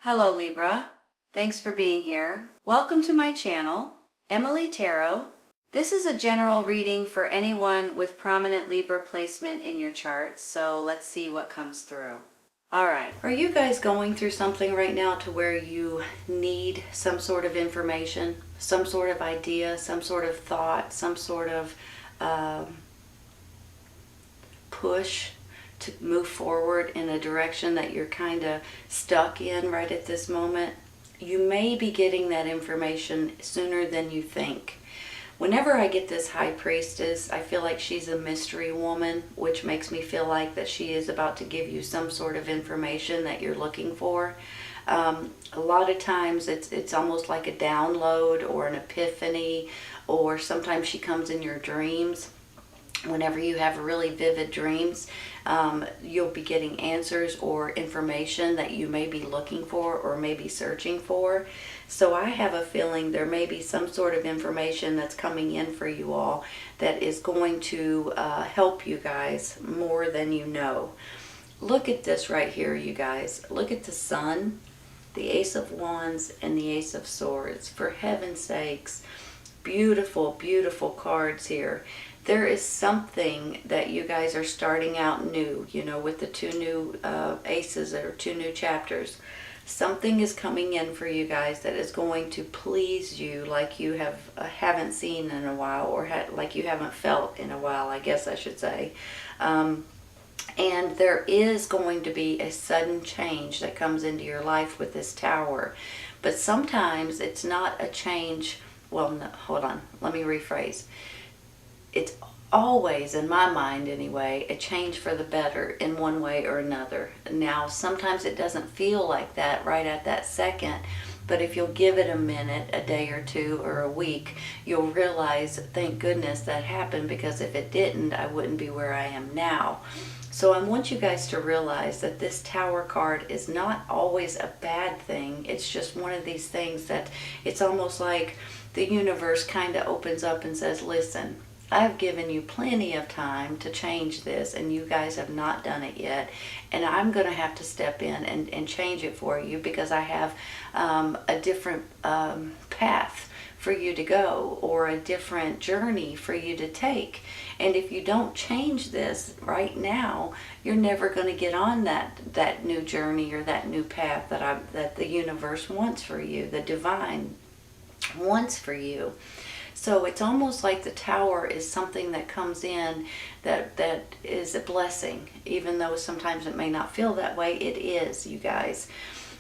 Hello Libra, thanks for being here. Welcome to my channel, Emily Tarot. This is a general reading for anyone with prominent Libra placement in your chart, so let's see what comes through. Alright, are you guys going through something right now to where you need some sort of information, some sort of idea, some sort of thought, some sort of push to move forward in a direction that you're kind of stuck in right at this moment? You may be getting that information sooner than you think. Whenever I get this High Priestess, I feel like she's a mystery woman, which makes me feel like that she is about to give you some sort of information that you're looking for. A lot of times it's almost like a download or an epiphany, or sometimes she comes in your dreams. Whenever you have really vivid dreams, you'll be getting answers or information that you may be looking for or may be searching for. So I have a feeling there may be some sort of information that's coming in for you all that is going to help you guys more than you know. Look at this right here, you guys. Look at the Sun, the Ace of Wands, and the Ace of Swords. For heaven's sakes, beautiful, beautiful cards here. There is something that you guys are starting out new, you know, with the two new aces or two new chapters. Something is coming in for you guys that is going to please you like you haven't seen in a while, or like you haven't felt in a while, I guess I should say. And there is going to be a sudden change that comes into your life with this Tower. But sometimes it's not a change. Well, no, hold on. Let me rephrase. It's always, in my mind anyway, a change for the better in one way or another. Now, sometimes it doesn't feel like that right at that second, but if you'll give it a minute, a day or two, or a week, you'll realize, thank goodness that happened, because if it didn't, I wouldn't be where I am now. So I want you guys to realize that this Tower card is not always a bad thing. It's just one of these things that it's almost like the universe kind of opens up and says, listen, I've given you plenty of time to change this, and you guys have not done it yet. And I'm going to have to step in and change it for you, because I have a different path for you to go, or a different journey for you to take. And if you don't change this right now, you're never going to get on that new journey or that new path that the universe wants for you, the divine wants for you. So it's almost like the Tower is something that comes in that is a blessing, even though sometimes it may not feel that way. It is, you guys.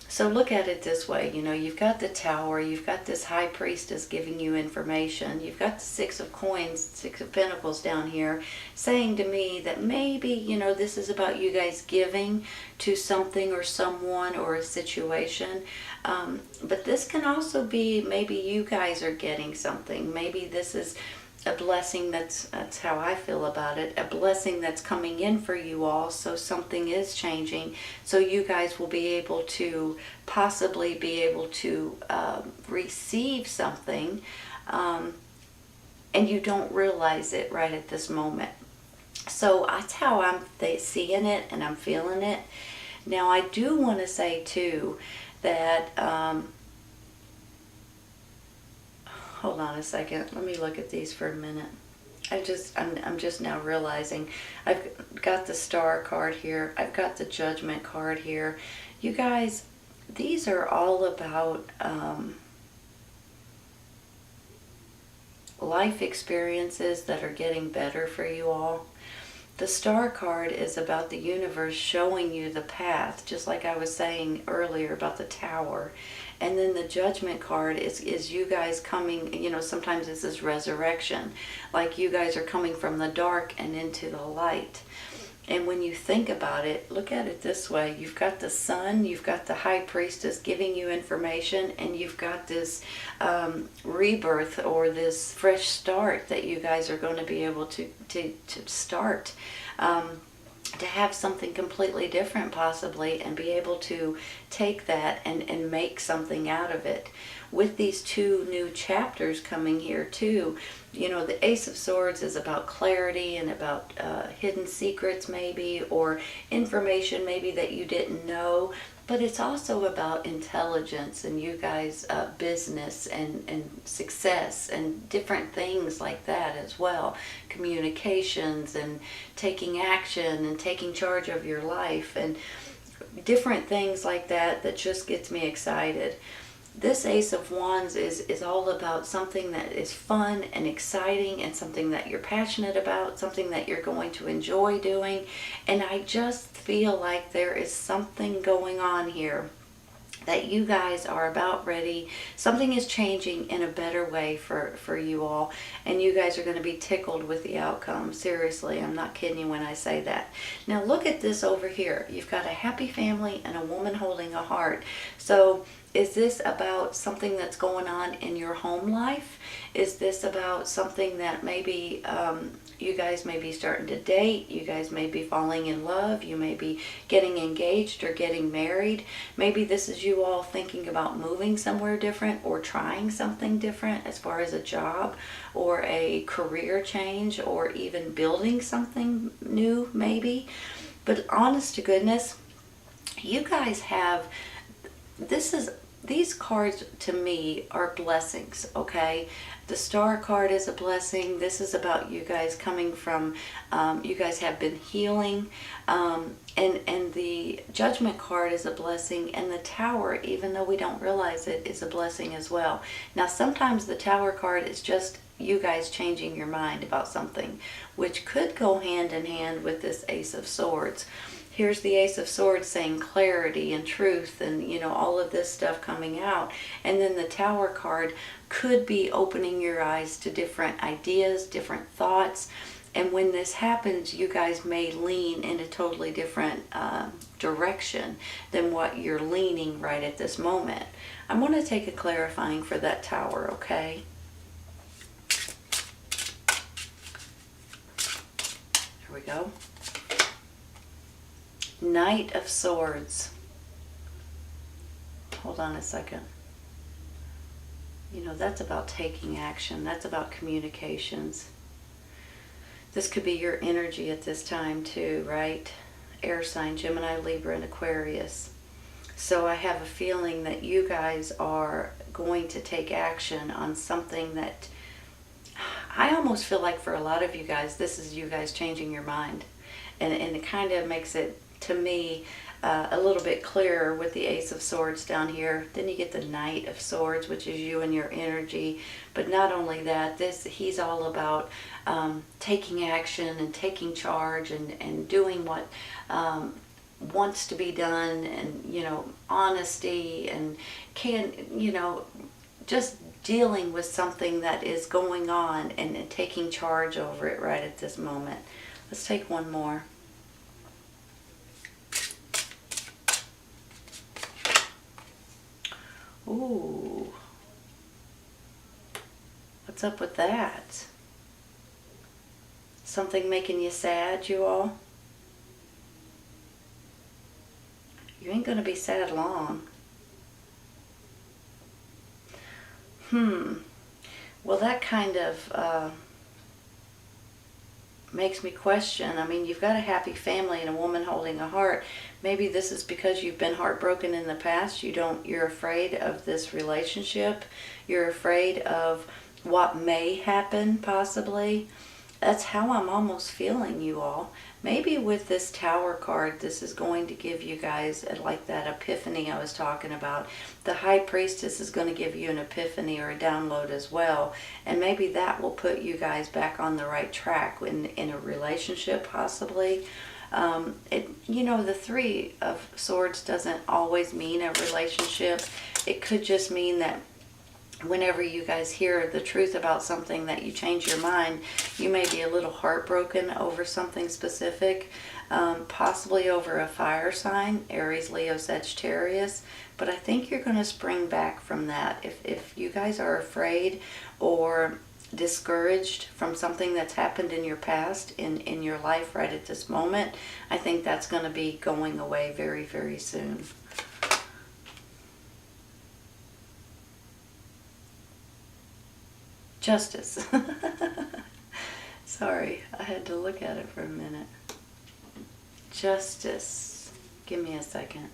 So look at it this way. You know, you've got the Tower, you've got this High Priestess giving you information, you've got the Six of Coins, Six of Pentacles down here, saying to me that maybe, you know, this is about you guys giving to something or someone or a situation. But this can also be maybe you guys are getting something. Maybe this is a blessing. That's how I feel about it. A blessing that's coming in for you all. So something is changing. So you guys will be able to possibly be able to receive something, and you don't realize it right at this moment. So that's how I'm seeing it and I'm feeling it. Now I do want to say too that hold on a second. Let me look at these for a minute. I'm just now realizing I've got the Star card here. I've got the Judgment card here. You guys, these are all about life experiences that are getting better for you all. The Star card is about the universe showing you the path, just like I was saying earlier about the Tower. And then the Judgment card is you guys coming, you know, sometimes this is resurrection. Like you guys are coming from the dark and into the light. And when you think about it, look at it this way. You've got the Sun, you've got the High Priestess giving you information, and you've got this rebirth or this fresh start that you guys are going to be able to start. To have something completely different possibly, and be able to take that and make something out of it. With these two new chapters coming here too, you know, the Ace of Swords is about clarity and about hidden secrets maybe, or information maybe that you didn't know. But it's also about intelligence and you guys' business and success and different things like that as well. Communications and taking action and taking charge of your life and different things like that that just gets me excited. This Ace of Wands is all about something that is fun and exciting and something that you're passionate about, something that you're going to enjoy doing. And I just feel like there is something going on here that you guys are about ready. Something is changing in a better way for you all. And you guys are going to be tickled with the outcome. Seriously, I'm not kidding you when I say that. Now look at this over here. You've got a happy family and a woman holding a heart. So is this about something that's going on in your home life? Is this about something that maybe you guys may be starting to date? You guys may be falling in love. You may be getting engaged or getting married. Maybe this is you all thinking about moving somewhere different or trying something different as far as a job or a career change or even building something new maybe. But honest to goodness, you guys have, these cards to me are blessings, okay? The Star card is a blessing. This is about you guys coming from, you guys have been healing. And the Judgment card is a blessing. And the Tower, even though we don't realize it, is a blessing as well. Now, sometimes the Tower card is just you guys changing your mind about something, which could go hand in hand with this Ace of Swords. Here's the Ace of Swords saying clarity and truth and, you know, all of this stuff coming out. And then the Tower card could be opening your eyes to different ideas, different thoughts. And when this happens, you guys may lean in a totally different direction than what you're leaning right at this moment. I'm going to take a clarifying for that Tower, okay? Here we go. Knight of Swords. Hold on a second. You know, that's about taking action. That's about communications. This could be your energy at this time too, right? Air sign, Gemini, Libra, and Aquarius. So I have a feeling that you guys are going to take action on something that I almost feel like for a lot of you guys, this is you guys changing your mind. And it kind of makes it, to me, a little bit clearer with the Ace of Swords down here. Then you get the Knight of Swords, which is you and your energy. But not only that, he's all about taking action and taking charge and doing what wants to be done, and, you know, honesty and just dealing with something that is going on and taking charge over it right at this moment. Let's take one more. Ooh. What's up with that? Something making you sad, you all? You ain't gonna be sad long. Well, that kind of makes me question. I mean, you've got a happy family and a woman holding a heart. Maybe this is because you've been heartbroken in the past. You're afraid of this relationship. You're afraid of what may happen, possibly. That's how I'm almost feeling, you all. Maybe with this Tower card, this is going to give you guys like that epiphany I was talking about. The High Priestess is going to give you an epiphany or a download as well. And maybe that will put you guys back on the right track in a relationship, possibly. The Three of Swords doesn't always mean a relationship. It could just mean that whenever you guys hear the truth about something that you change your mind, you may be a little heartbroken over something specific, possibly over a fire sign, Aries, Leo, Sagittarius. But I think you're going to spring back from that. If you guys are afraid or discouraged from something that's happened in your past, in your life right at this moment, I think that's going to be going away very, very soon. Justice. Sorry, I had to look at it for a minute. Justice. Give me a second.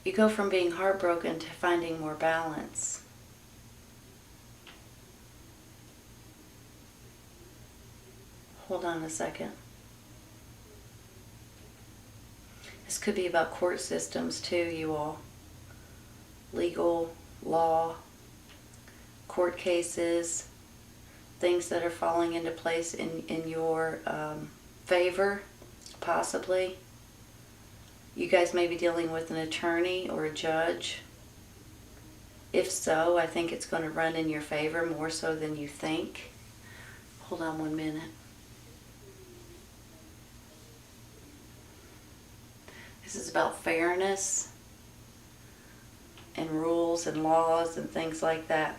You go from being heartbroken to finding more balance. Hold on a second. This could be about court systems too, you all. Legal, law, court cases, things that are falling into place in your favor, possibly. You guys may be dealing with an attorney or a judge. If so, I think it's going to run in your favor more so than you think. Hold on 1 minute. This is about fairness and rules and laws and things like that.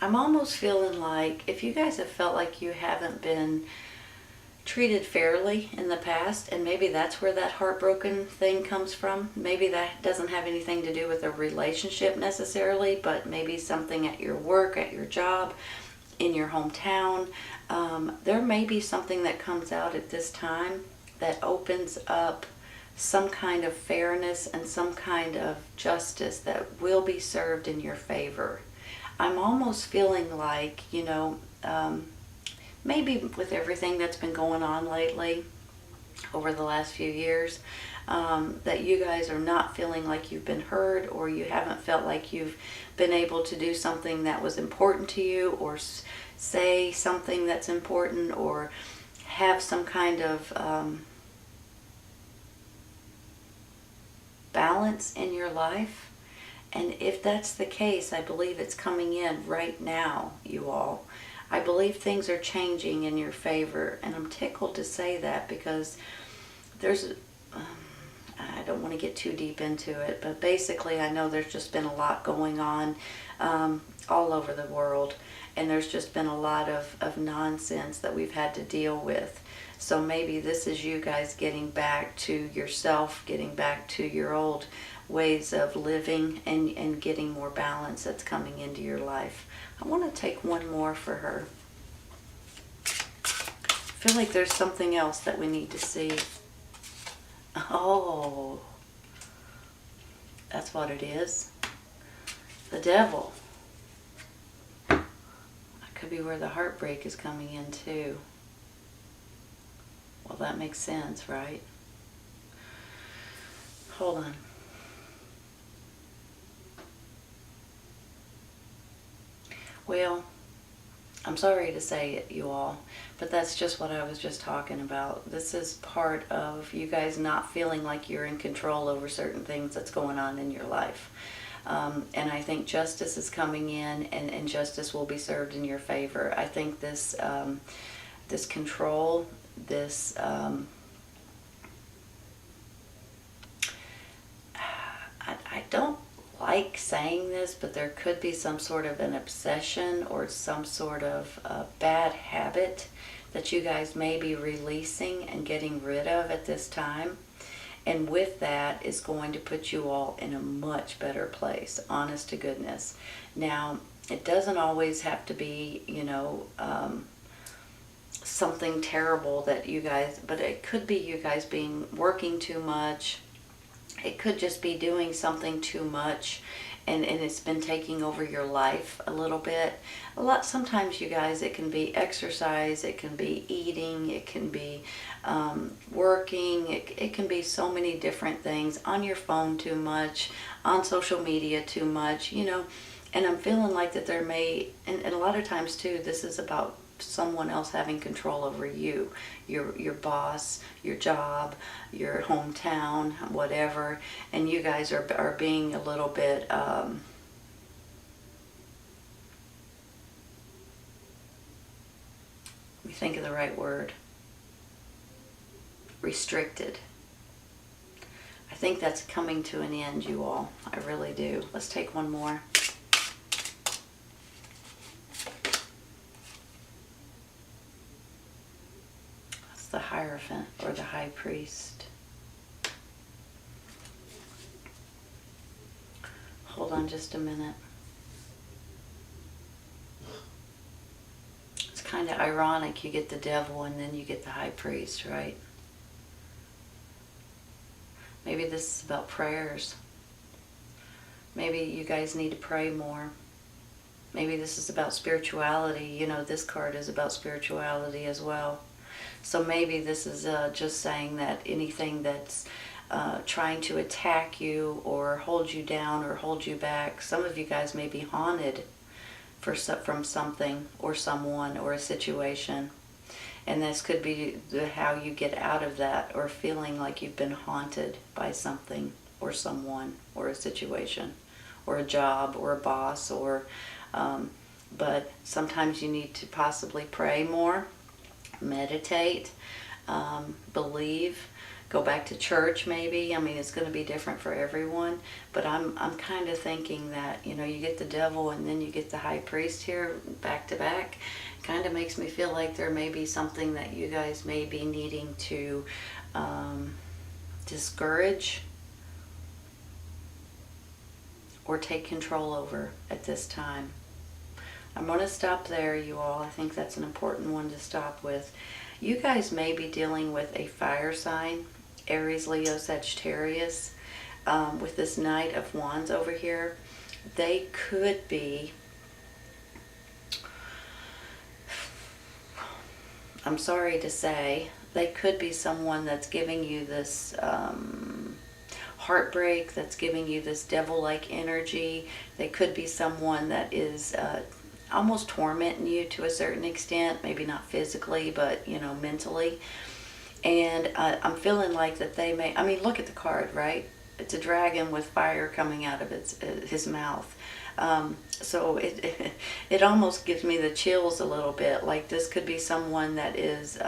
I'm almost feeling like if you guys have felt like you haven't been treated fairly in the past, and maybe that's where that heartbroken thing comes from. Maybe that doesn't have anything to do with a relationship necessarily, but maybe something at your work, at your job, in your hometown. There may be something that comes out at this time that opens up some kind of fairness and some kind of justice that will be served in your favor. I'm almost feeling like, maybe with everything that's been going on lately over the last few years, that you guys are not feeling like you've been heard, or you haven't felt like you've been able to do something that was important to you, or say something that's important, or have some kind of balance in your life. And if that's the case, I believe it's coming in right now, you all. I believe things are changing in your favor, and I'm tickled to say that because there's, I don't want to get too deep into it, but basically I know there's just been a lot going on all over the world, and there's just been a lot of nonsense that we've had to deal with. So maybe this is you guys getting back to yourself, getting back to your old ways of living, and getting more balance that's coming into your life. I want to take one more for her. I feel like there's something else that we need to see. Oh, that's what it is. The devil. That could be where the heartbreak is coming in too. Well, that makes sense, right? Hold on. Well, I'm sorry to say it, you all, but that's just what I was just talking about. This is part of you guys not feeling like you're in control over certain things that's going on in your life. And I think justice is coming in, and justice will be served in your favor. I think this this control, this I don't like saying this, but there could be some sort of an obsession or some sort of bad habit that you guys may be releasing and getting rid of at this time. And with that is going to put you all in a much better place, honest to goodness. Now, it doesn't always have to be, something terrible that you guys, but it could be you guys working too much. It could just be doing something too much, and it's been taking over your life a little bit. Sometimes you guys, it can be exercise, it can be eating, it can be working, it can be so many different things. On your phone too much, on social media too much, and I'm feeling like that there may, and a lot of times too, this is about someone else having control over you, your boss, your job, your hometown, whatever, and you guys are being a little bit let me think of the right word, restricted. I think that's coming to an end, you all. I really do. Let's take one more. The Hierophant, or the High Priest. Hold on just a minute. It's kind kind of ironic. You get the devil and then you get the high priest, right? Maybe this is about prayers. Maybe you guys need to pray more. Maybe this is about spirituality. You know, this card is about spirituality as well. So maybe this is just saying that anything that's trying to attack you or hold you down or hold you back, some of you guys may be haunted from something or someone or a situation. And this could be how you get out of that, or feeling like you've been haunted by something or someone or a situation or a job or a boss, or but sometimes you need to possibly pray more, meditate, believe, go back to church maybe. I mean, it's going to be different for everyone, but I'm kind of thinking that, you know, you get the devil and then you get the high priest here back to back. Kind of makes me feel like there may be something that you guys may be needing to discourage or take control over at this time. I'm going to stop there, you all. I think that's an important one to stop with. You guys may be dealing with a fire sign, Aries, Leo, Sagittarius, with this Knight of Wands over here. They could be, I'm sorry to say, they could be someone that's giving you this heartbreak, that's giving you this devil-like energy. They could be someone that is almost tormenting you to a certain extent, maybe not physically, but, you know, mentally. And I'm feeling like that they may, I mean, look at the card, right? It's a dragon with fire coming out of his mouth. So it almost gives me the chills a little bit. Like this could be someone that is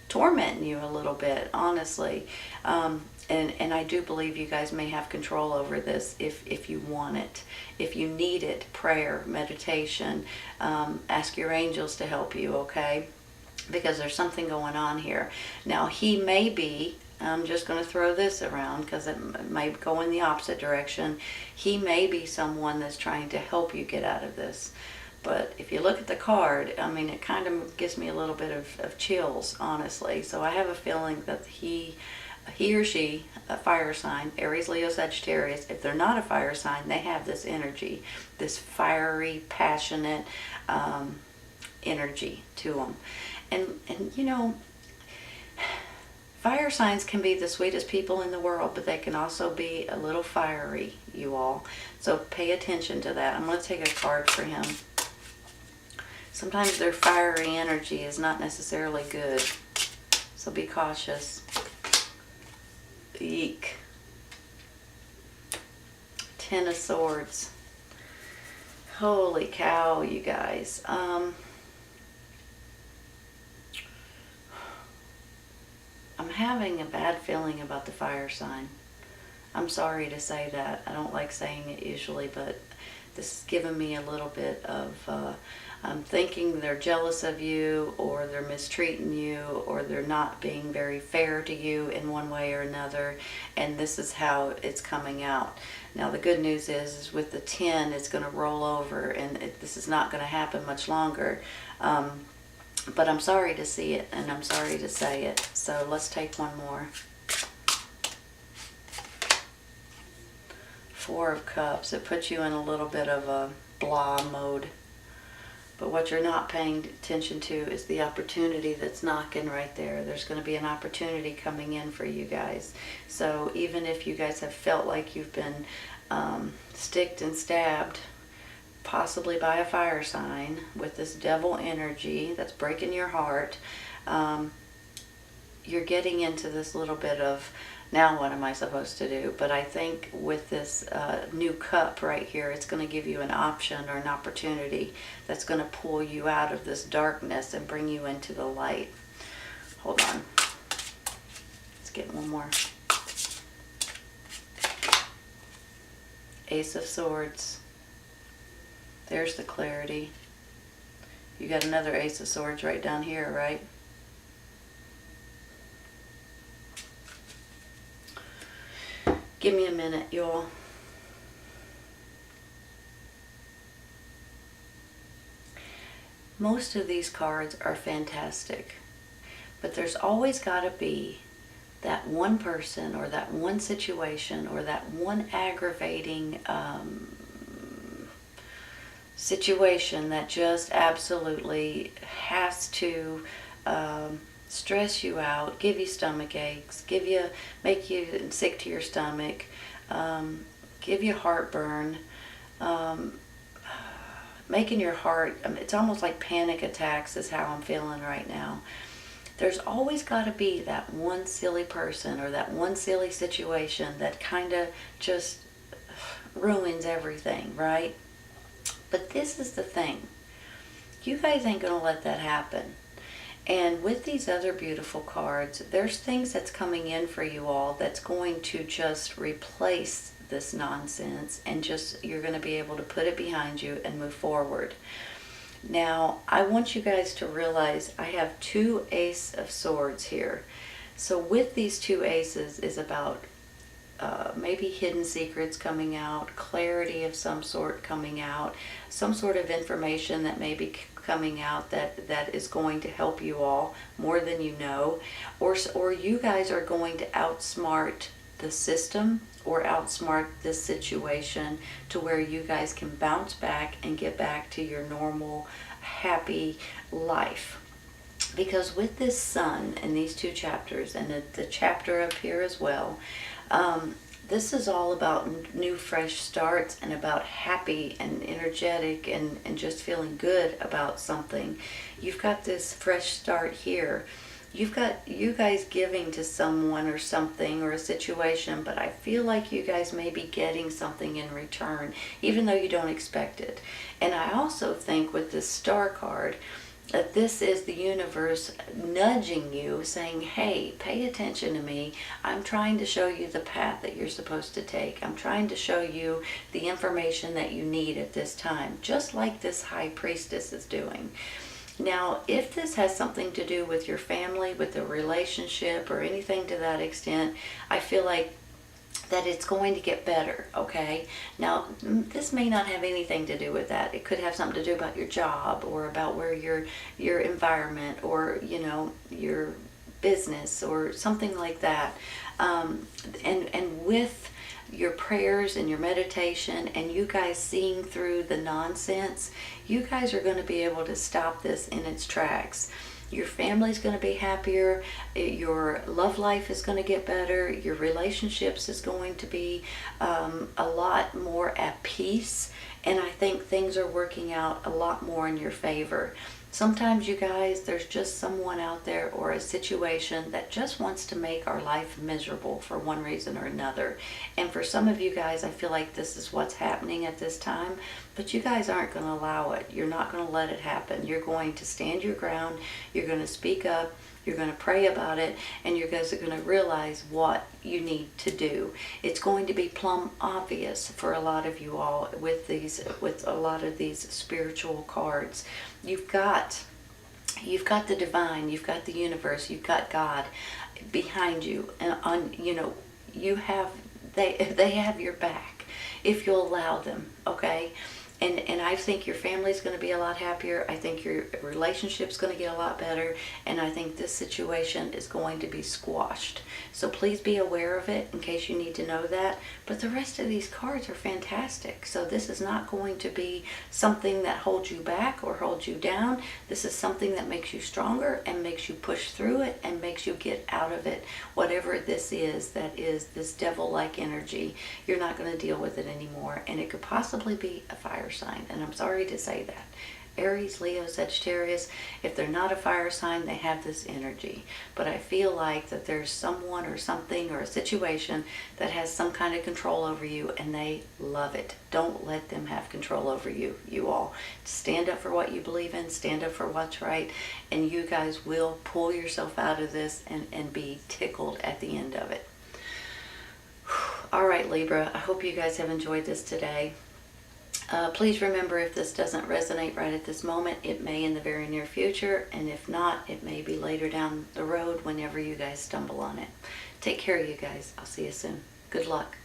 tormenting you a little bit, honestly. And I do believe you guys may have control over this if you want it. If you need it, prayer, meditation, ask your angels to help you, okay? Because there's something going on here. Now, he may be, I'm just going to throw this around because it may go in the opposite direction. He may be someone that's trying to help you get out of this. But if you look at the card, I mean, it kind of gives me a little bit of chills, honestly. So I have a feeling that he or she, a fire sign, Aries, Leo, Sagittarius, if they're not a fire sign, they have this energy, this fiery, passionate energy to them. And you know, fire signs can be the sweetest people in the world, but they can also be a little fiery, you all. So pay attention to that. I'm going to take a card for him. Sometimes their fiery energy is not necessarily good, so be cautious. Eek. Ten of Swords. Holy cow, you guys. I'm having a bad feeling about the fire sign. I'm sorry to say that. I don't like saying it usually, but this is giving me a little bit of, I'm thinking they're jealous of you, or they're mistreating you, or they're not being very fair to you in one way or another, and this is how it's coming out. Now the good news is with the 10, it's going to roll over, and this is not going to happen much longer. But I'm sorry to see it, and I'm sorry to say it. So let's take one more. Four of Cups. It puts you in a little bit of a blah mode. But what you're not paying attention to is the opportunity that's knocking right there. There's going to be an opportunity coming in for you guys. So even if you guys have felt like you've been sticked and stabbed, possibly by a fire sign, with this devil energy that's breaking your heart, you're getting into this little bit of, now what am I supposed to do? But I think with this new cup right here, it's going to give you an option or an opportunity that's going to pull you out of this darkness and bring you into the light. Hold on. Let's get one more. Ace of Swords. There's the clarity. You got another Ace of Swords right down here, right? Give me a minute, y'all. most of these cards are fantastic. But there's always got to be that one person or that one situation or that one aggravating situation that just absolutely has to stress you out, give you stomach aches, make you sick to your stomach, give you heartburn, making your heart, it's almost like panic attacks is how I'm feeling right now. There's always got to be that one silly person or that one silly situation that kind of just ruins everything, right? But this is the thing. You guys ain't going to let that happen. And with these other beautiful cards, there's things that's coming in for you all that's going to just replace this nonsense, and just you're going to be able to put it behind you and move forward. Now, I want you guys to realize I have 2 Ace of Swords here. So with these 2 aces is about maybe hidden secrets coming out, clarity of some sort coming out, some sort of information that may be coming out that is going to help you all more than you know, or you guys are going to outsmart the system or outsmart this situation to where you guys can bounce back and get back to your normal, happy life. Because with this Sun and these 2 chapters, and the chapter up here as well, this is all about new fresh starts and about happy and energetic and just feeling good about something. You've got this fresh start here. You've got you guys giving to someone or something or a situation, but I feel like you guys may be getting something in return, even though you don't expect it. And I also think with this Star card, that this is the universe nudging you, saying, hey, pay attention to me. I'm trying to show you the path that you're supposed to take. I'm trying to show you the information that you need at this time, just like this High Priestess is doing. Now, if this has something to do with your family, with a relationship, or anything to that extent, I feel like that it's going to get better, okay? Now, this may not have anything to do with that. It could have something to do about your job or about where your environment or, you know, your business or something like that. And with your prayers and your meditation and you guys seeing through the nonsense, you guys are going to be able to stop this in its tracks. Your family's going to be happier, your love life is going to get better, your relationships is going to be a lot more at peace, and I think things are working out a lot more in your favor. Sometimes, you guys, there's just someone out there or a situation that just wants to make our life miserable for one reason or another. And for some of you guys, I feel like this is what's happening at this time, but you guys aren't going to allow it. You're not going to let it happen. You're going to stand your ground. You're going to speak up. You're going to pray about it, and you guys are going to realize what you need to do. It's going to be plumb obvious for a lot of you all with a lot of these spiritual cards. You've got the divine, you've got the universe, you've got God behind you, and they have your back if you'll allow them, okay? And I think your family's going to be a lot happier. I think your relationship's going to get a lot better. And I think this situation is going to be squashed. So please be aware of it in case you need to know that. But the rest of these cards are fantastic. So this is not going to be something that holds you back or holds you down. This is something that makes you stronger and makes you push through it and makes you get out of it. Whatever this is, that is this devil-like energy, you're not going to deal with it anymore. And it could possibly be a fire sign, and I'm sorry to say that. Aries, Leo, Sagittarius, if they're not a fire sign, they have this energy. But I feel like that there's someone or something or a situation that has some kind of control over you, and they love it. Don't let them have control over you, you all. Stand up for what you believe in, stand up for what's right, and you guys will pull yourself out of this and be tickled at the end of it. All right, Libra, I hope you guys have enjoyed this today. Please remember, if this doesn't resonate right at this moment, it may in the very near future, and if not, it may be later down the road whenever you guys stumble on it. Take care, you guys. I'll see you soon. Good luck.